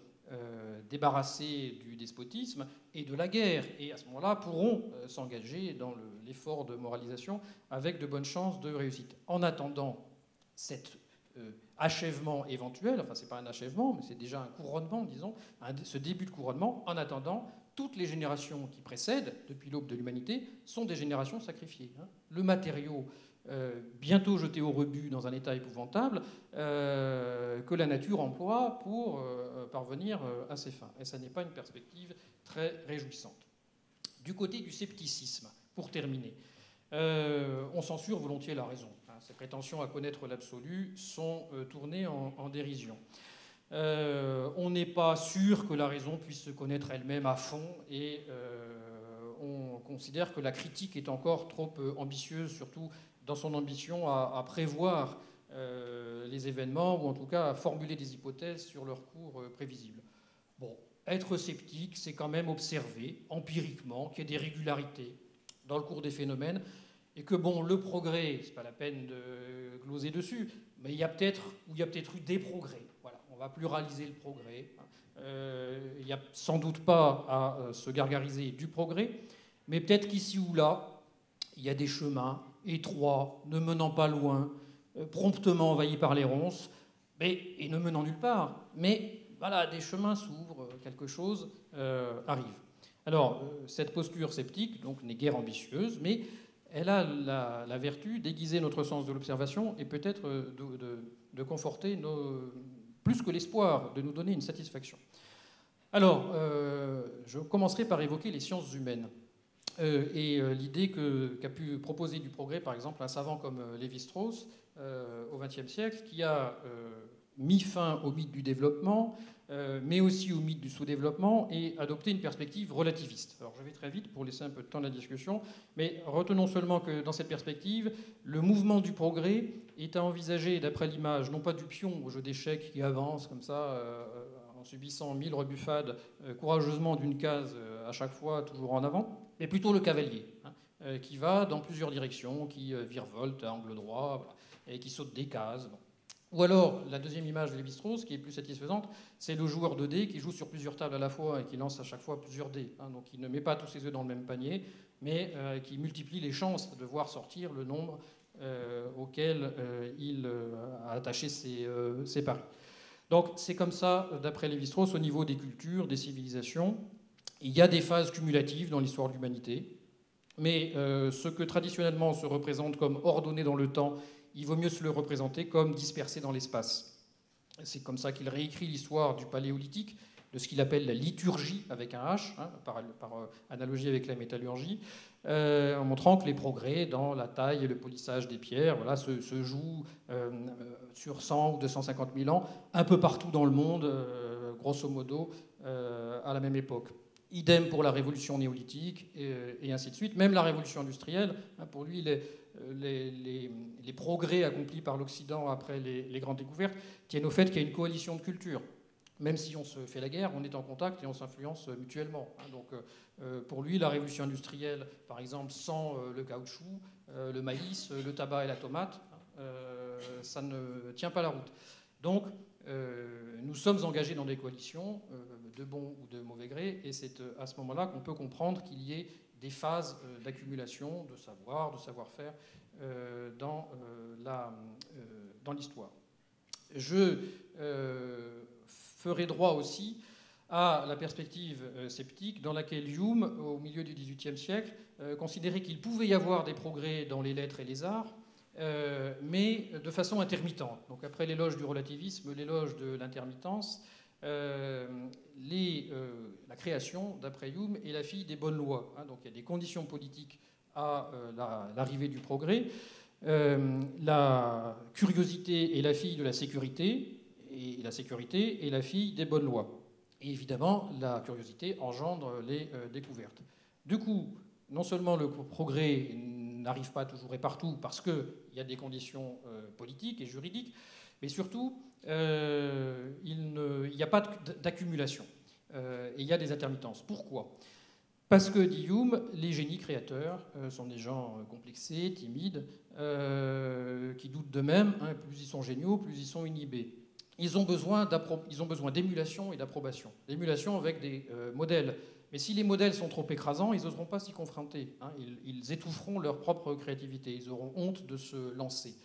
débarrassés du despotisme et de la guerre, et à ce moment-là pourront s'engager dans l'effort de moralisation avec de bonnes chances de réussite. En attendant cet achèvement éventuel, enfin c'est pas un achèvement, mais c'est déjà un couronnement, disons, ce début de couronnement, en attendant, toutes les générations qui précèdent, depuis l'aube de l'humanité, sont des générations sacrifiées. Le matériau bientôt jeté au rebut dans un état épouvantable, que la nature emploie pour parvenir à ses fins. Et ça n'est pas une perspective très réjouissante. Du côté du scepticisme, pour terminer, on censure volontiers la raison. Ces prétentions à connaître l'absolu sont tournées en dérision. On n'est pas sûr que la raison puisse se connaître elle-même à fond, et on considère que la critique est encore trop ambitieuse, surtout dans son ambition à prévoir les événements, ou en tout cas à formuler des hypothèses sur leur cours prévisible. Bon, être sceptique, c'est quand même observer empiriquement qu'il y a des régularités dans le cours des phénomènes, et que bon, le progrès, c'est pas la peine de gloser dessus, mais il y a peut-être eu des progrès. Voilà, on va pluraliser le progrès. Il n'y a sans doute pas à se gargariser du progrès, mais peut-être qu'ici ou là, il y a des chemins étroits, ne menant pas loin, promptement envahis par les ronces, et ne menant nulle part. Mais voilà, des chemins s'ouvrent, quelque chose arrive. Alors, cette posture sceptique, donc, n'est guère ambitieuse, mais elle a la vertu d'aiguiser notre sens de l'observation et peut-être de conforter plus que l'espoir, de nous donner une satisfaction. Alors, je commencerai par évoquer les sciences humaines. Et l'idée qu'a pu proposer du progrès, par exemple, un savant comme Lévi-Strauss au XXe siècle, qui a mis fin au mythe du développement, mais aussi au mythe du sous-développement, et adopté une perspective relativiste. Alors je vais très vite pour laisser un peu de temps à la discussion, mais retenons seulement que dans cette perspective, le mouvement du progrès est à envisager, d'après l'image, non pas du pion au jeu d'échecs qui avance comme ça, en subissant 1000 rebuffades courageusement d'une case à chaque fois, toujours en avant, mais plutôt le cavalier, qui va dans plusieurs directions, qui virevolte à angle droit, voilà, et qui saute des cases. Bon. Ou alors, la deuxième image de Lévi-Strauss, qui est plus satisfaisante, c'est le joueur de dés qui joue sur plusieurs tables à la fois et qui lance à chaque fois plusieurs dés. Donc il ne met pas tous ses œufs dans le même panier, mais qui multiplie les chances de voir sortir le nombre auquel il a attaché ses paris. Donc c'est comme ça, d'après Lévi-Strauss, au niveau des cultures, des civilisations. Il y a des phases cumulatives dans l'histoire de l'humanité, mais ce que traditionnellement on se représente comme ordonné dans le temps, il vaut mieux se le représenter comme dispersé dans l'espace. C'est comme ça qu'il réécrit l'histoire du Paléolithique, de ce qu'il appelle la liturgie avec un H, par analogie avec la métallurgie, en montrant que les progrès dans la taille et le polissage des pierres voilà, se jouent sur 100 ou 250 000 ans, un peu partout dans le monde, grosso modo, à la même époque. Idem pour la révolution néolithique, et ainsi de suite. Même la révolution industrielle, pour lui, les progrès accomplis par l'Occident après les grandes découvertes tiennent au fait qu'il y a une coalition de cultures. Même si on se fait la guerre, on est en contact et on s'influence mutuellement. Donc, pour lui, la révolution industrielle, par exemple, sans le caoutchouc, le maïs, le tabac et la tomate, ça ne tient pas la route. Donc, nous sommes engagés dans des coalitions, de bon ou de mauvais gré, et c'est à ce moment-là qu'on peut comprendre qu'il y ait des phases d'accumulation de savoir, de savoir-faire dans l'histoire. Je ferai droit aussi à la perspective sceptique dans laquelle Hume, au milieu du XVIIIe siècle, considérait qu'il pouvait y avoir des progrès dans les lettres et les arts, mais de façon intermittente. Donc après l'éloge du relativisme, l'éloge de l'intermittence, la création, d'après Hume, est la fille des bonnes lois. Donc il y a des conditions politiques à l'arrivée du progrès. La curiosité est la fille de la sécurité, et la sécurité est la fille des bonnes lois. Et évidemment, la curiosité engendre les découvertes. Du coup, non seulement le progrès n'arrive pas toujours et partout parce qu'il y a des conditions politiques et juridiques, mais surtout, il n'y a pas d'accumulation. Et il y a des intermittences. Pourquoi ? Parce que, dit Hume, les génies créateurs sont des gens complexés, timides, qui doutent d'eux-mêmes. Plus ils sont géniaux, plus ils sont inhibés. Ils ont besoin d'émulation et d'approbation. D'émulation avec des modèles. Mais si les modèles sont trop écrasants, ils n'oseront pas s'y confronter. Ils étoufferont leur propre créativité. Ils auront honte de se lancer.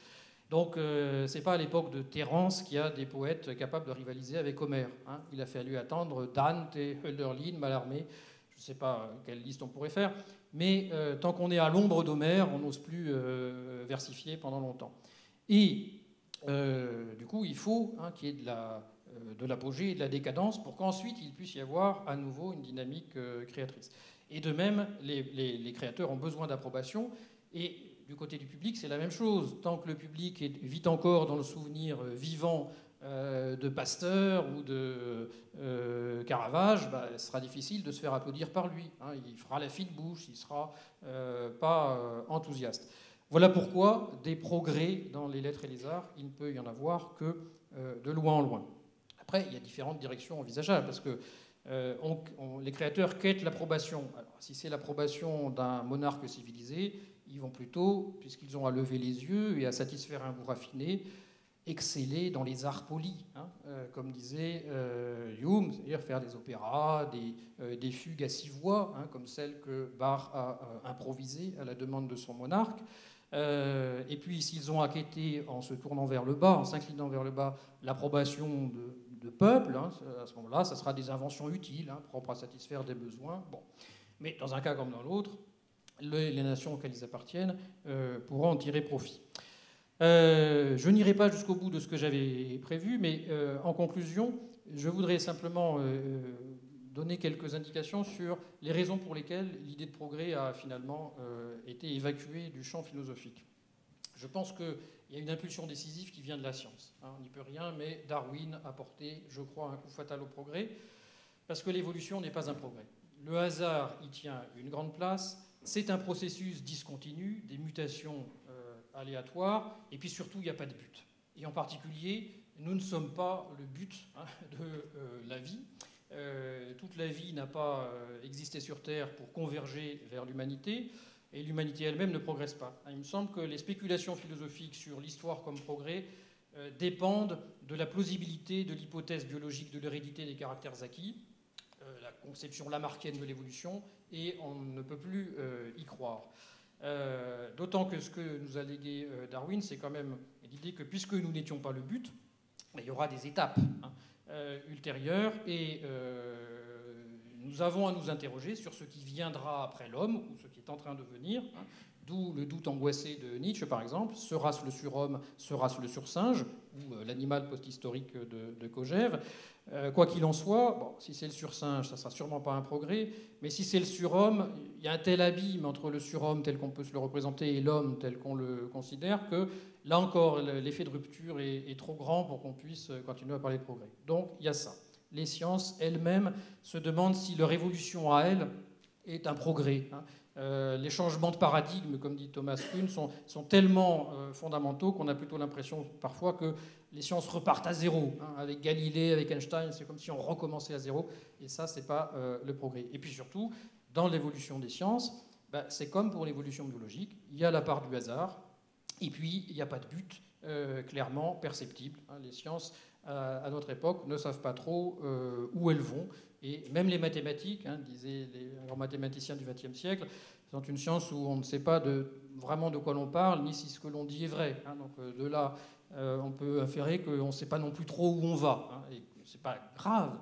Donc, ce n'est pas à l'époque de Terence qu'il y a des poètes capables de rivaliser avec Homère. Il a fallu attendre Dante, Hölderlin, Mallarmé. Je ne sais pas quelle liste on pourrait faire. Mais tant qu'on est à l'ombre d'Homère, on n'ose plus versifier pendant longtemps. Et du coup, il faut qu'il y ait de l'apogée et de la décadence pour qu'ensuite il puisse y avoir à nouveau une dynamique créatrice. Et de même, les créateurs ont besoin d'approbation. Et du côté du public, c'est la même chose. Tant que le public vit encore dans le souvenir vivant de Pasteur ou de Caravage, ce sera difficile de se faire applaudir par lui. Il fera la fine bouche, il ne sera pas enthousiaste. Voilà pourquoi des progrès dans les lettres et les arts, il ne peut y en avoir que de loin en loin. Après, il y a différentes directions envisageables, parce que les créateurs quêtent l'approbation. Alors, si c'est l'approbation d'un monarque civilisé, ils vont plutôt, puisqu'ils ont à lever les yeux et à satisfaire un goût raffiné, exceller dans les arts polis, comme disait Hume, c'est-à-dire faire des opéras, des fugues à 6 voix, comme celle que Bach a improvisée à la demande de son monarque. Et puis, s'ils ont acquitté, en se tournant vers le bas, en s'inclinant vers le bas, l'approbation de peuple, à ce moment-là, ça sera des inventions utiles, propres à satisfaire des besoins. Bon. Mais dans un cas comme dans l'autre, les nations auxquelles ils appartiennent pourront en tirer profit. Je n'irai pas jusqu'au bout de ce que j'avais prévu, mais en conclusion, je voudrais simplement donner quelques indications sur les raisons pour lesquelles l'idée de progrès a finalement été évacuée du champ philosophique. Je pense qu'il y a une impulsion décisive qui vient de la science. On n'y peut rien, mais Darwin a porté, je crois, un coup fatal au progrès, parce que l'évolution n'est pas un progrès. Le hasard y tient une grande place. C'est un processus discontinu, des mutations aléatoires, et puis surtout, il n'y a pas de but. Et en particulier, nous ne sommes pas le but de la vie. Toute la vie n'a pas existé sur Terre pour converger vers l'humanité, et l'humanité elle-même ne progresse pas. Il me semble que les spéculations philosophiques sur l'histoire comme progrès dépendent de la plausibilité de l'hypothèse biologique de l'hérédité des caractères acquis, la conception lamarckienne de l'évolution, et on ne peut plus y croire. D'autant que ce que nous a légué Darwin, c'est quand même l'idée que puisque nous n'étions pas le but, il y aura des étapes ultérieures, et nous avons à nous interroger sur ce qui viendra après l'homme, ou ce qui est en train de venir, d'où le doute angoissé de Nietzsche, par exemple. Sera-ce le surhomme, sera-ce le sursinge, ou l'animal post-historique de Kojève. Quoi qu'il en soit, bon, si c'est le sursinge, ça ne sera sûrement pas un progrès, mais si c'est le surhomme, il y a un tel abîme entre le surhomme tel qu'on peut se le représenter et l'homme tel qu'on le considère que, là encore, l'effet de rupture est trop grand pour qu'on puisse continuer à parler de progrès. Donc, il y a ça. Les sciences elles-mêmes se demandent si leur évolution à elles est un progrès. Les changements de paradigme, comme dit Thomas Kuhn, sont tellement fondamentaux qu'on a plutôt l'impression parfois que les sciences repartent à zéro. Avec Galilée, avec Einstein, c'est comme si on recommençait à zéro. Et ça, ce n'est pas le progrès. Et puis surtout, dans l'évolution des sciences, c'est comme pour l'évolution biologique. Il y a la part du hasard, et puis il n'y a pas de but clairement perceptible. Les sciences, à notre époque, ne savent pas trop où elles vont. Et même les mathématiques, disaient les grands mathématiciens du XXe siècle, sont une science où on ne sait pas vraiment de quoi l'on parle, ni si ce que l'on dit est vrai. Donc de là, on peut inférer qu'on ne sait pas non plus trop où on va. Et ce n'est pas grave,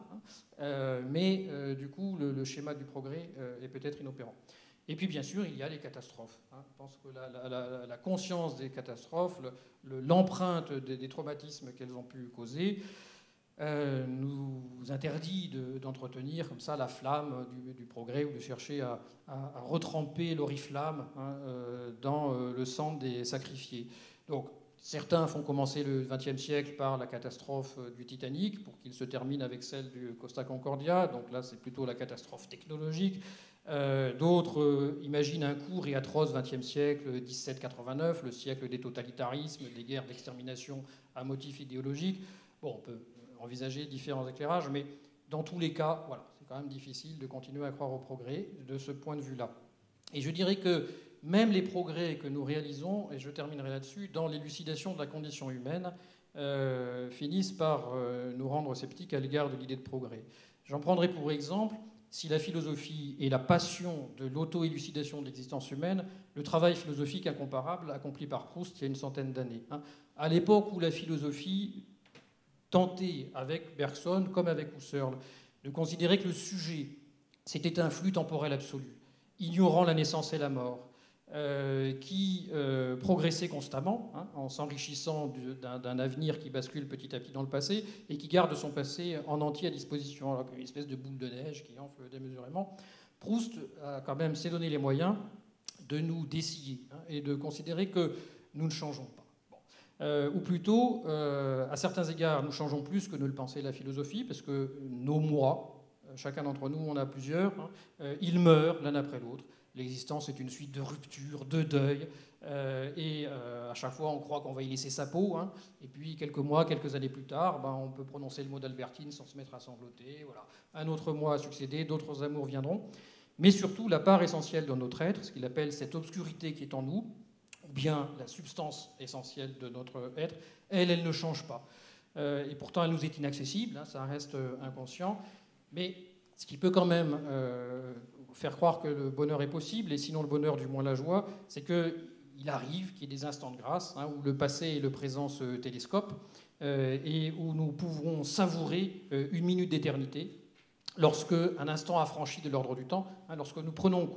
mais du coup, le schéma du progrès est peut-être inopérant. Et puis bien sûr, il y a les catastrophes. Je pense que la conscience des catastrophes, l'empreinte des traumatismes qu'elles ont pu causer, nous interdit d'entretenir comme ça la flamme du progrès ou de chercher à retremper l'oriflamme dans le sang des sacrifiés. Donc certains font commencer le XXe siècle par la catastrophe du Titanic pour qu'il se termine avec celle du Costa Concordia. Donc là, c'est plutôt la catastrophe technologique. D'autres imaginent un court et atroce XXe siècle, 1789, le siècle des totalitarismes, des guerres d'extermination à motif idéologique. Bon, on peut envisager différents éclairages, mais dans tous les cas, voilà, c'est quand même difficile de continuer à croire au progrès de ce point de vue-là. Et je dirais que même les progrès que nous réalisons, et je terminerai là-dessus, dans l'élucidation de la condition humaine, finissent par nous rendre sceptiques à l'égard de l'idée de progrès. J'en prendrai pour exemple, si la philosophie est la passion de l'auto-élucidation de l'existence humaine, le travail philosophique incomparable accompli par Proust il y a une centaine d'années. À l'époque où la philosophie tentait, avec Bergson comme avec Husserl, de considérer que le sujet, c'était un flux temporel absolu, ignorant la naissance et la mort, qui progressait constamment, en s'enrichissant d'un avenir qui bascule petit à petit dans le passé et qui garde son passé en entier à disposition, alors qu'une espèce de boule de neige qui enfle démesurément. Proust a quand même s'est donné les moyens de nous dessiller et de considérer que nous ne changeons pas. Ou plutôt, à certains égards, nous changeons plus que ne le pensait la philosophie, parce que nos moi, chacun d'entre nous, on a plusieurs, ils meurent l'un après l'autre. L'existence est une suite de ruptures, de deuils, et à chaque fois, on croit qu'on va y laisser sa peau, et puis quelques mois, quelques années plus tard, on peut prononcer le mot d'Albertine sans se mettre à sangloter. Voilà. Un autre moi a succédé, d'autres amours viendront. Mais surtout, la part essentielle de notre être, ce qu'il appelle cette obscurité qui est en nous, ou bien la substance essentielle de notre être, elle ne change pas. Et pourtant, elle nous est inaccessible, ça reste inconscient. Mais ce qui peut quand même faire croire que le bonheur est possible, et sinon le bonheur, du moins la joie, c'est qu'il arrive qu'il y ait des instants de grâce, où le passé et le présent se télescopent, et où nous pouvons savourer une minute d'éternité, lorsque un instant affranchi de l'ordre du temps, lorsque nous prenons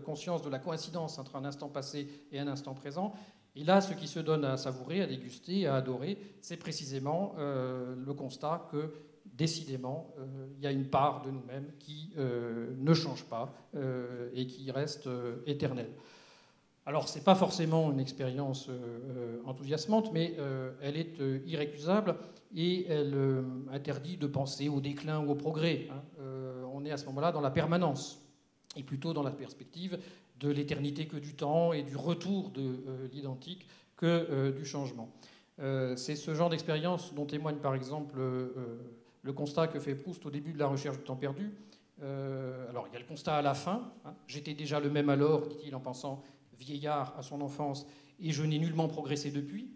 conscience de la coïncidence entre un instant passé et un instant présent, et là, ce qui se donne à savourer, à déguster, à adorer, c'est précisément le constat que, décidément, il y a une part de nous-mêmes qui ne change pas et qui reste éternelle. Alors, ce n'est pas forcément une expérience enthousiasmante, mais elle est irrécusable et elle interdit de penser au déclin ou au progrès. On est à ce moment-là dans la permanence, et plutôt dans la perspective de l'éternité que du temps et du retour de l'identique que du changement. C'est ce genre d'expérience dont témoigne par exemple le constat que fait Proust au début de la recherche du temps perdu. Alors, il y a le constat à la fin. J'étais déjà le même alors, dit-il en pensant vieillard à son enfance, et je n'ai nullement progressé depuis.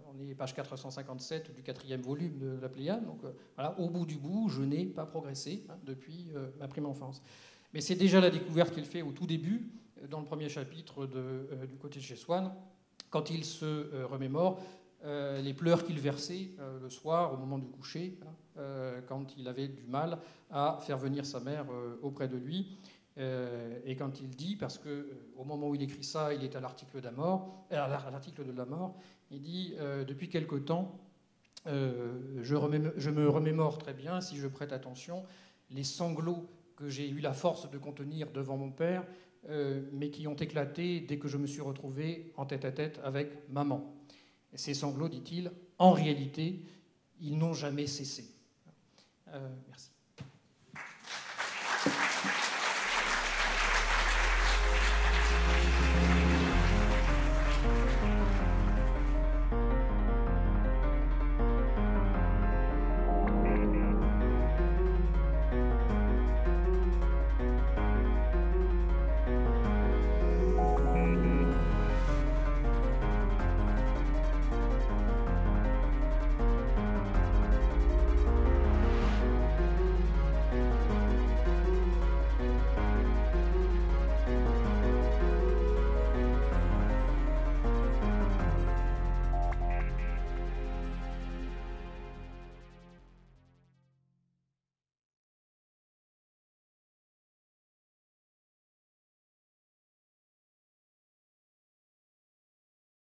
On est page 457 du 4e volume de la Pléiade. Donc voilà, au bout du bout, je n'ai pas progressé depuis ma prime enfance. Mais c'est déjà la découverte qu'il fait au tout début, dans le premier chapitre du Côté de chez Swann, quand il se remémore les pleurs qu'il versait le soir au moment du coucher, quand il avait du mal à faire venir sa mère auprès de lui. Et quand il dit, parce qu'au moment où il écrit ça, il est à l'article de la mort, il dit depuis quelque temps, je me remémore très bien, si je prête attention, les sanglots que j'ai eu la force de contenir devant mon père, mais qui ont éclaté dès que je me suis retrouvé en tête-à-tête avec maman. Et ces sanglots, dit-il, en réalité, ils n'ont jamais cessé. Merci.